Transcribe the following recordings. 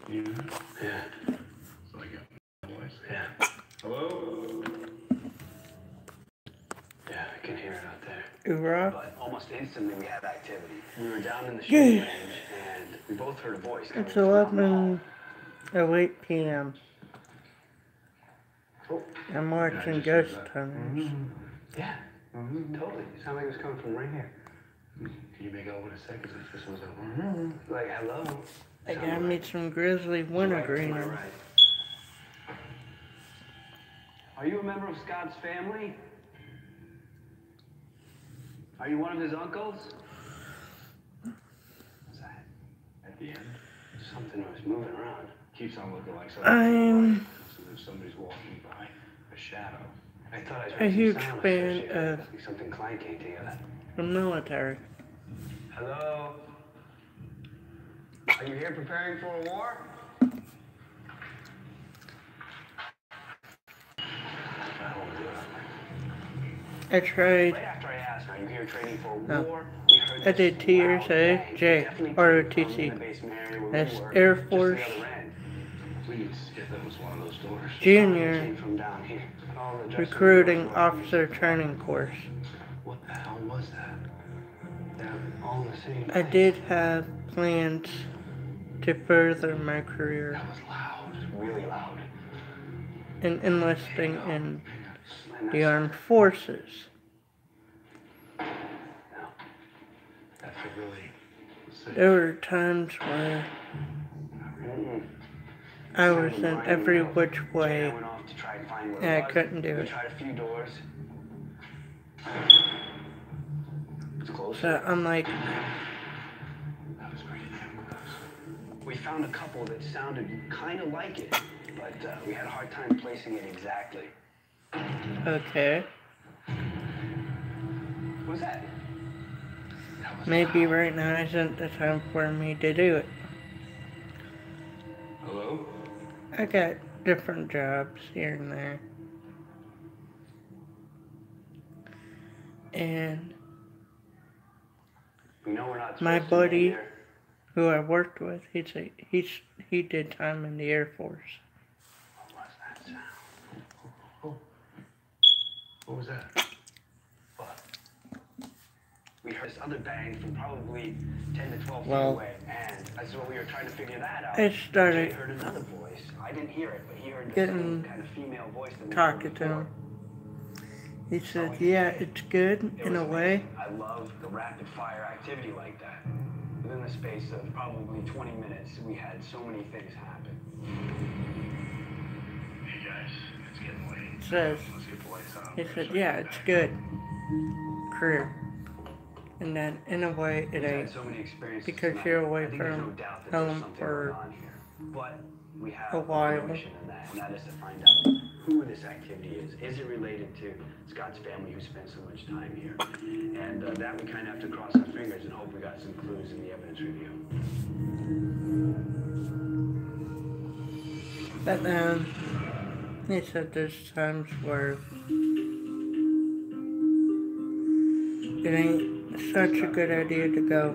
Yeah. Yeah. So I got my voice. Yeah. Hello? Yeah, I can hear it out there. But almost instantly we had activity. We were down in the shooting range and we both heard a voice coming It's from out the hall. 11:08 p.m. Oh. I'm watching Ghost Hunters. Yeah. Totally. It sounded like it was coming from right here. Can you make out what it said? Because it just was like, hello. I gotta meet some grizzly wintergreen. Right. Are you a member of Scott's family? Are you one of his uncles? What's that? At the end, something was moving around. Keeps on looking like something. Somebody's walking by. A shadow. I thought I was a huge fan of something clanking together. the military. Hello? Are you here preparing for a war? I tried. Right after I asked, are you here training for a war? I did TRJ, ROTC. That's Air Force Junior Recruiting Officer Training Course. What the hell was that? All the same. I did have plans to further my career. That was loud, really loud. In enlisting in the armed forces. There were times where I was in every which way and I couldn't do it. So I'm like, we found a couple that sounded kind of like it, but we had a hard time placing it exactly. okay. What was that? Maybe right now isn't the time for me to do it. Hello? I got different jobs here and there. And my buddy who I worked with, he did time in the Air Force. What was that sound? What was that? What? We heard this other bang from probably 10 to 12 feet away, and that's what we were trying to figure that out. I started Jay heard another voice. I didn't hear it, but he heard the getting same kind of female voice that we talking to him. He said, yeah, it's good in a way. I love the rapid fire activity like that. Within the space of probably 20 minutes, we had so many things happen. Hey guys, it's getting late. Let's get the lights on. He said, yeah, it's good. Career. And then in a way it ain't. Because you're away from home for a while. And that is to find out who this activity is. Is it related to Scott's family who spent so much time here? And that we kind of have to cross our fingers and hope we got some clues in the evidence review. But then he said there's times where it ain't such a good idea to go.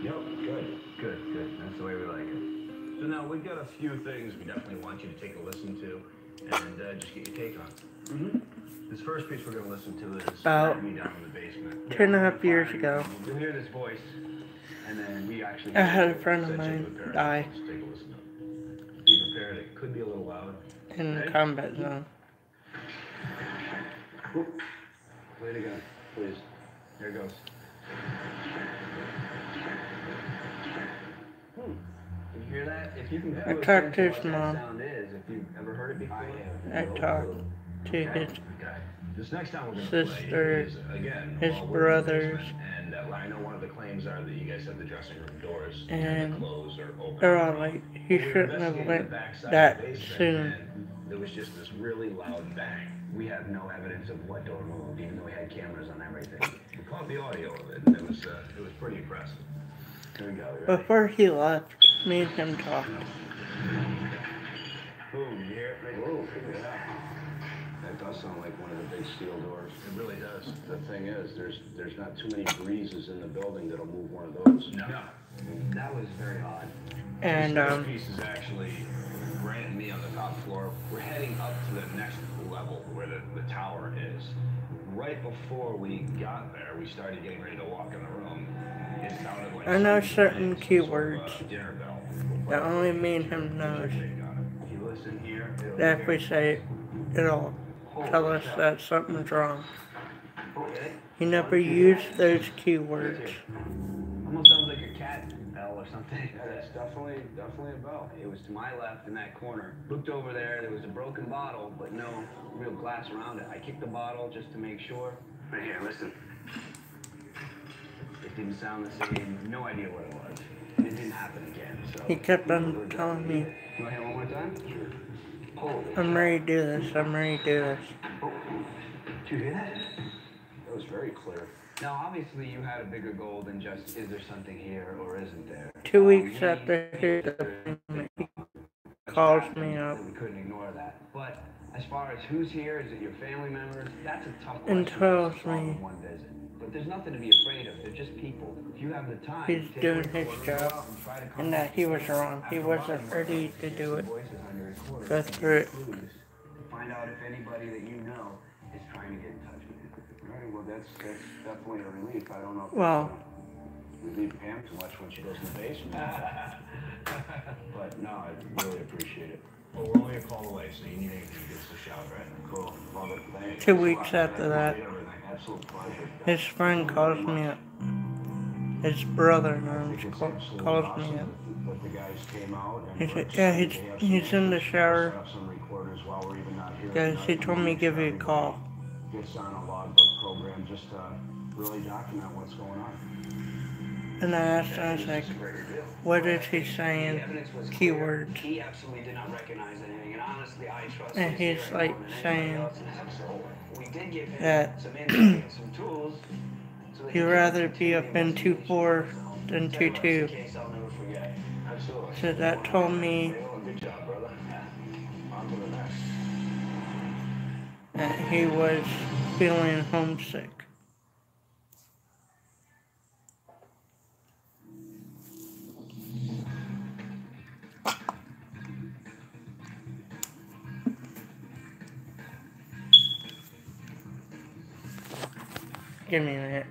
Yep, good. That's the way we like it. So now we've got a few things we definitely want you to take a listen to and just get your take on. This first piece we're going to listen to is about Me Down in the Basement. 2.5 years ago. You'll hear this voice, and then we actually... I had a friend of mine die. Let's take a listen to it. Be prepared, it could be a little loud. In the combat zone. Play it again, please. Here it goes. Can you hear that? If you can I talked to his mom. Sound is, if you've ever heard it before. I talked to his This next time we're sister, is, again, his brothers, and I know one of the claims are that you guys have the dressing room doors and closed or open. they're all like, he shouldn't have went that soon. There was just this really loud bang. We have no evidence of what door moved, even though we had cameras on everything. We caught the audio of it, and it was pretty impressive. Here we go. Before he left, me and him talked. Boom, you hear it? Whoa, yeah. That does sound like one of the big steel doors. It really does. The thing is, there's not too many breezes in the building that'll move one of those. No. That was very odd. And this piece is actually Grant and me on the top floor. We're heading up to the next level where the tower is. Right before we got there, we started getting ready to walk in the room. It sounded like I know certain keywords sort of dinner bell. that only me and him knows. If you listen here, That if we say it, it'll tell us that something's wrong. He never used those keywords. Almost sounds like a cat bell or something. Yeah, that's definitely a bell. It was to my left in that corner. Looked over there was a broken bottle, but no real glass around it. I kicked the bottle just to make sure. Right here, listen. It didn't sound the same. No idea what it was. It didn't happen again. So He kept on telling me, you want to hear one more time? Sure. I'm ready to do this, I'm ready to do this. Oh, did you hear that? That was very clear. Now, obviously, you had a bigger goal than just, is there something here or isn't there? 2 weeks after his appointment, he calls me up We couldn't ignore that. But as far as who's here, is it your family members? That's a tough question. and tells me One visit. But there's nothing to be afraid of. They're just people. If you have the time, he's doing his job and that he was wrong. He wasn't ready to do it. Go through it. Find out if anybody that you know is trying to get in touch with you. All right, well, that's definitely a relief. I don't know if Well, we leave Pam too much when she goes in the basement. But no, I really appreciate it. Well, we're only a call away, so you need anything, give us a shout, right? Cool. Love it. Thanks. 2 weeks after that, Absolute pleasure. his friend calls me up. His brother calls me up. But the guys came out He said, yeah, he's in the shower. Guys, he told me to give you a call. Gets on a logbook program just to really document what's going on. And I asked him, I was like, what is he saying? Keywords. He absolutely did not recognize anything, and honestly, I trust And he's like saying we did give him that some insight and some tools. he'd rather be up in 2-4 than 2-2. So that told me that he was feeling homesick. Give me a minute.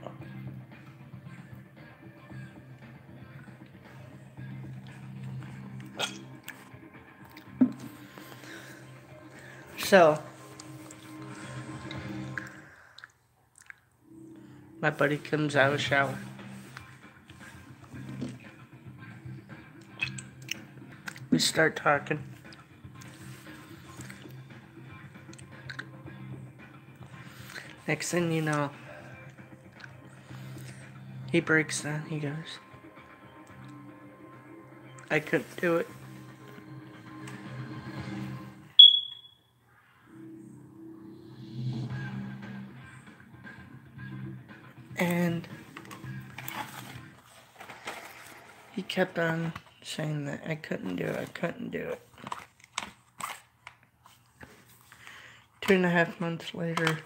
So, my buddy comes out of the shower. We start talking. Next thing you know, he breaks down. He goes, I couldn't do it. And he kept on saying that I couldn't do it, I couldn't do it. 2.5 months later,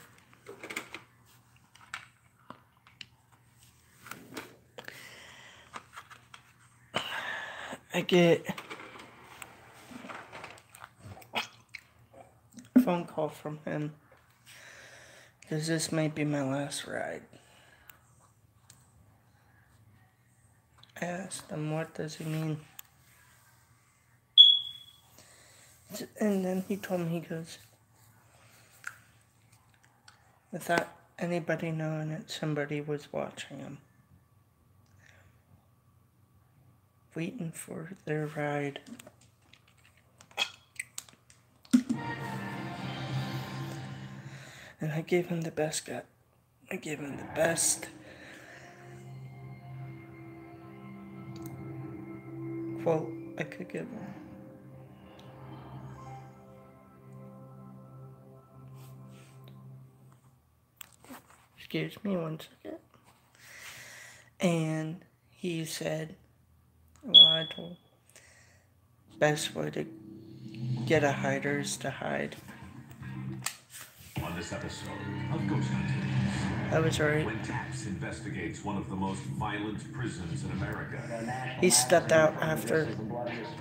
I get a phone call from him, because this might be my last ride. I asked him, what does he mean? And then he told me, he goes, without anybody knowing it, somebody was watching him, waiting for their ride. And I gave him the best gut. I gave him the best quote I could give him. Excuse me 1 second. And he said, well, I told best way to get a hider is to hide. On this episode of Ghost Hunters. I was right. When TAPS investigates one of the most violent prisons in America. He stepped out after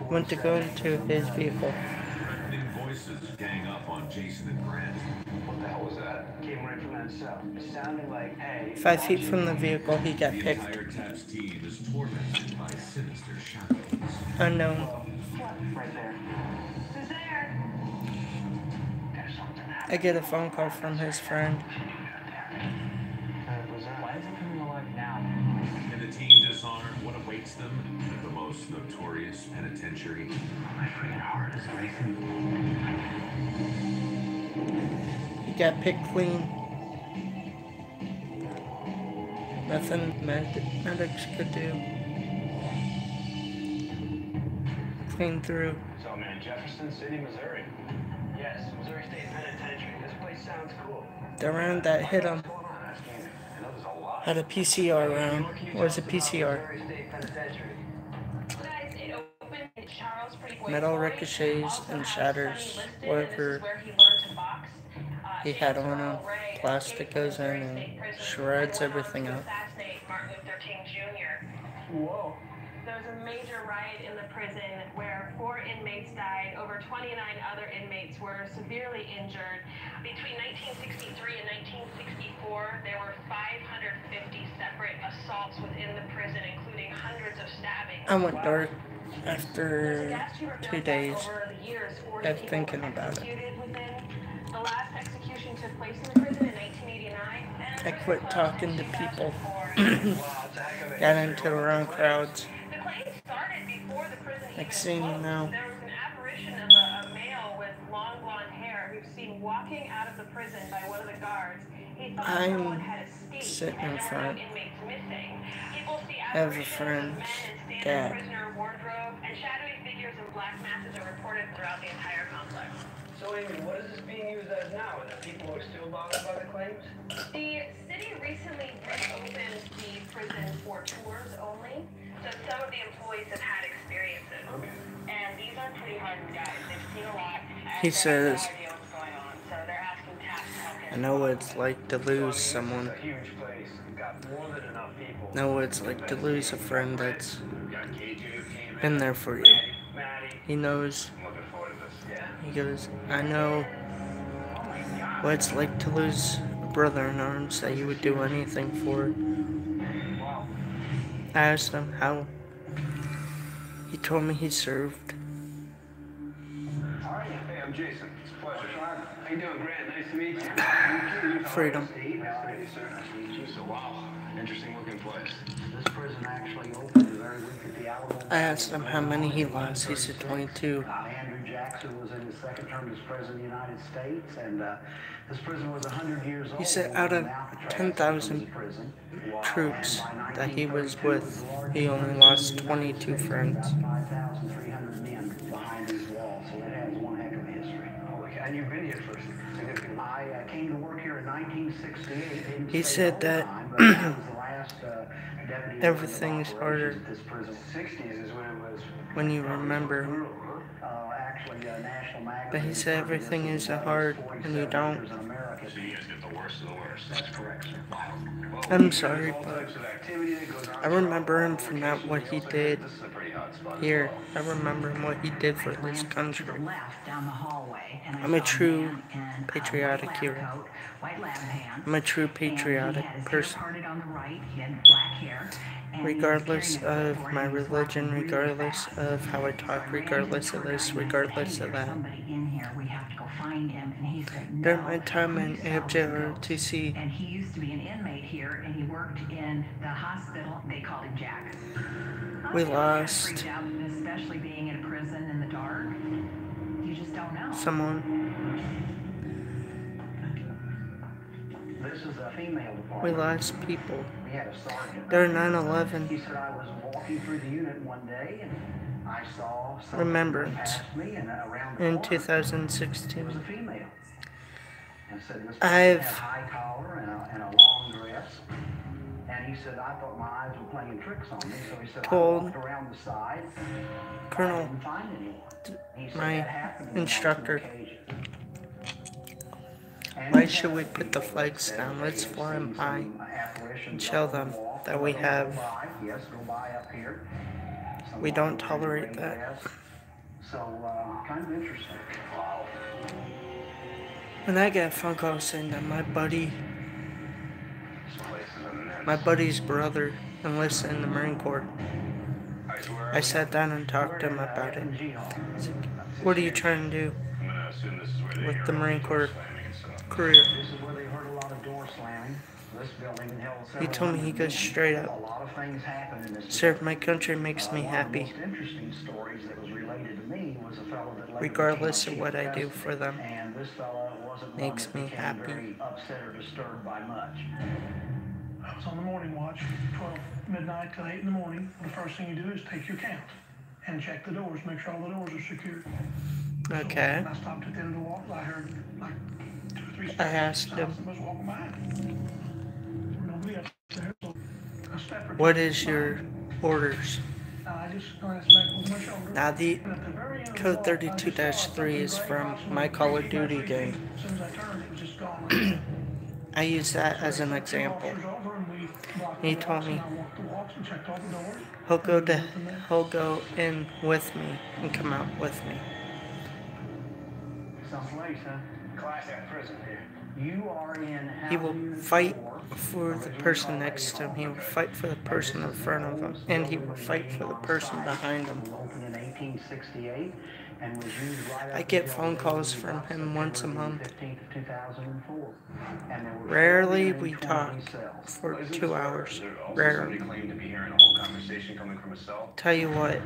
went to go into his vehicle. Threatening voices gang up on Jason and Grant. What the hell was that? Came right from that cell. It sounded like, hey... 5 feet from the vehicle, he got The picked. entire TAPS team is tormented by sinister shadows. Unknown. Right there. Who's there? There's something happening. I get a phone call from his friend. Why is it coming alive now? Can the team disarm what awaits them at the most notorious penitentiary? My freaking heart is racing. He got picked clean. Nothing medics could do. Clean through. So I'm in Jefferson City, Missouri. Yes, Missouri State Penitentiary. This place sounds cool. The round that hit him What's going on? I know there's a lot. had a PCR round. What was a PCR? Missouri State Penitentiary. Guys, it opened in Charles Pretty Boy Metal Floyd. ricochets Also and has shatters Sonny listed, and whatever this is where he learned to box. he had James on him. Earl Ray Plastic escaped from goes in Missouri and State Prison shreds and went on everything to up. assassinate Martin Luther King Jr. Whoa. There was a major riot in the prison where 4 inmates died. Over 29 other inmates were severely injured. Between 1963 and 1964, there were 550 separate assaults within the prison, including hundreds of stabbings. I went dark There's a after gas chamber 2 built days over the years, 40 of people thinking were about it. executed within. The last execution took place in the prison in 1989. and I the quit prison talking closed to in people. 2004. Wow, it's a heck of a Got history. into the wrong crowds. The claim started before the prison even Next thing you closed. know. There was an apparition of a male with long blonde hair who's seen walking out of the prison by one of the guards. He thought I'm someone had escaped sitting in and there were front. no inmates missing. People see I have a apparitions of friend's men in standard dad. prisoner wardrobe, and shadowy figures in black masses are reported throughout the entire complex. So, Amy, what is this being used as now? Are there people who are still bothered by the claims? The city recently reopened the prison for tours only, so some of the employees have had experiences. Okay. And these are pretty hardened guys. They've seen a lot. And He they have says, no idea what's going on, so they're asking TAPS to help I them. know what it's like to lose someone. It's a huge place. We've got more than enough people. Know what it's like to lose a friend that's We've got KJ who came in. been there for you. Maddie. He knows. I'm looking forward to this. Yeah. He goes, I know what it's like to lose a brother in arms that you would do anything for. Wow. I asked him how. He told me he served. All right. Hey, I'm Jason. It's a pleasure. How you doing, Grant? Nice to meet you. Freedom. Nice to meet you, sir. Nice to meet you. So, wow. Interesting looking place. This prison actually opened the very week at the Alamo. I asked him how many he lost. He said 22. Andrew Jackson was in his second term as president of the United States, and this prison was 100 years old. He said out of 10,000 Wow. troops that he was with, he only lost 22 friends. 5,300 men behind these walls, so it has one heck of a history. And you've been here for significant. I came to work here in 1968. Didn't He stay said the whole that time, but I was the last deputy everything's of harder operations at this prison. 60s is when it was. when you remember. Brutal, huh? National Magazine. But he said everything is hard when you don't. So you guys get the worst of the worst. That's correct, sir. Wow. Well, I'm sorry, all but types of activity that goes on I remember him throughout from not what he locations. did This is a pretty hot spot as here. well. I remember him what he did for this glanced country. to the left down the hallway, and I I'm a saw true man in a patriotic white lab hero. coat, white lab pants, I'm a true and patriotic he had his person. hair parted on the right, he had black hair, and he was Regardless carrying a of clipboard, my and he was religion, walking really regardless fast. of how I So talk, ran to regardless the of tour this, guide and I said, regardless "Hey, of there's that. somebody in here, we have to go find him," and he said, "No." During my time in he sells goats. AFJROTC, And he used to be an inmate here, and he worked in the hospital. They called him Jack. We I was kinda lost freaked out, especially being in a prison in the dark. You just don't know. someone. This is a female department. We lost people. We had a sergeant. During 9/11, He said I was walking through the unit one day and I saw something Remembrance. past me and around the in corner, it was 2016. a female. And said this person I've- had a high collar and a long dress. And he said I thought my eyes were playing tricks on me. So he said Told I walked around the side. I Colonel, didn't find anyone. He said my that happened to me on two instructor. occasions. Why should we put the flags down? Let's fly them high and show them that we have. We don't tolerate that. So, kind of interesting. Wow. When I got a phone call saying that my buddy's brother enlisted in the Marine Corps, I sat down and talked to him about it. I said, what are you trying to do with the Marine Corps career? This is where they heard a lot of door slamming. This building held several He told me, he goes straight a up, lot of things happened in this serve my country makes me happy, One of the most interesting stories that was related to me was a fellow that later regardless became of what I chief do justice, for them. and this fellow wasn't Makes one that me became happy. very upset or disturbed by much. I was on the morning watch, 12 midnight till 8 in the morning. The first thing you do is take your count and check the doors, make sure all the doors are secured. Okay. So I stopped at the end of the walk. I heard like 2 or 3 steps. I asked him, I was walking by. Nobody up there, so I stepped. what is your orders? I just glanced back over my shoulder. Now the And at the very end of the code walk, I just saw 32-3 something is right from across my me, Call of 3 feet by Duty 3 game. feet. As soon as I turned, it was just gone. I use that as an example. He told me he'll go in with me and come out with me. Someplace, huh? Class at prison here. You are in. He will fight for the person next to him. He will fight for the person in front of him, and he will fight for the person behind him. Opened in 1868 and was used right I up get until phone calls from him once a month. 15th of 2004. And there were Rarely we 420 talk cells. for 2 hours. Somebody Rarely. claimed to be hearing a whole conversation coming from a cell. Tell you what,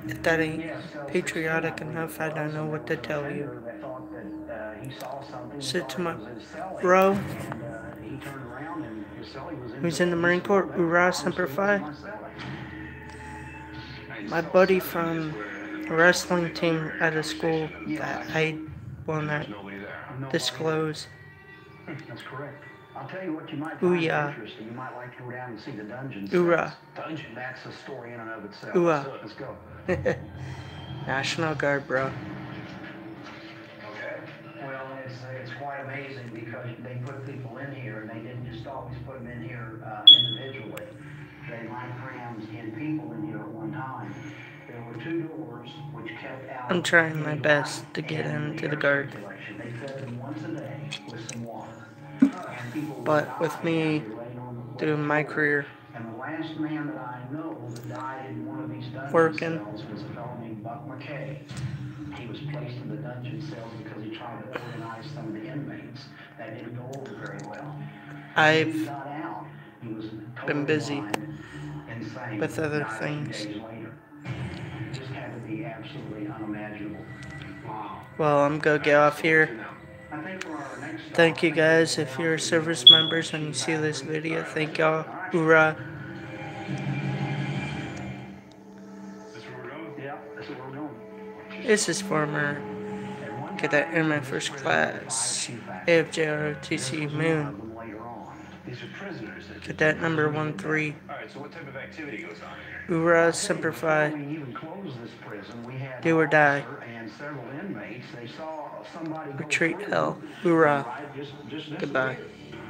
if that ain't patriotic enough, I don't know what to tell you. Said to my bro, who's in the Marine Corps, Ura Semper Fi, my buddy from a wrestling team at a school that I will not disclose. That's correct. I'll tell you what you might Ooh, find yeah. interesting. You might like to go down and see the dungeon. Ura. Dungeon. That's a story in and of itself. Ooh, So, let's go. National Guard, bro. Okay. Well, it's quite amazing because they put people in here, and they didn't just always put them in here individually. They might cram in people in here at one time. There were 2 doors which kept out. I'm trying my best to get and into the air guard. circulation. They fed them once a day with some water. And people would But with die me after laying on the doing my floor. career, And the last man that I know that died in one of these dungeon Working. cells was a fellow named Buck McKay. He was placed in the dungeon cells because he tried to organize some of the inmates. That didn't go over very well. When he I've got out, he was been busy blind, insane, with other died a few things. days later. It just had to be absolutely unimaginable. Wow. Well, I'm gonna get off here. I think for our next Thank you guys. If you're service members and you see this video, thank y'all. Hoorah. Yeah, that's what we're doing. This is former Cadet Airman First Class AFJROTC Moon. These are prisoners. Cadet number 13. Alright, so what type of activity goes on here? Hoorah, Semper Fi. When we even closed this prison, we had Do or an die. officer and several inmates. They saw somebody go Retreat through hell. and Hoorah. just Goodbye. disappear.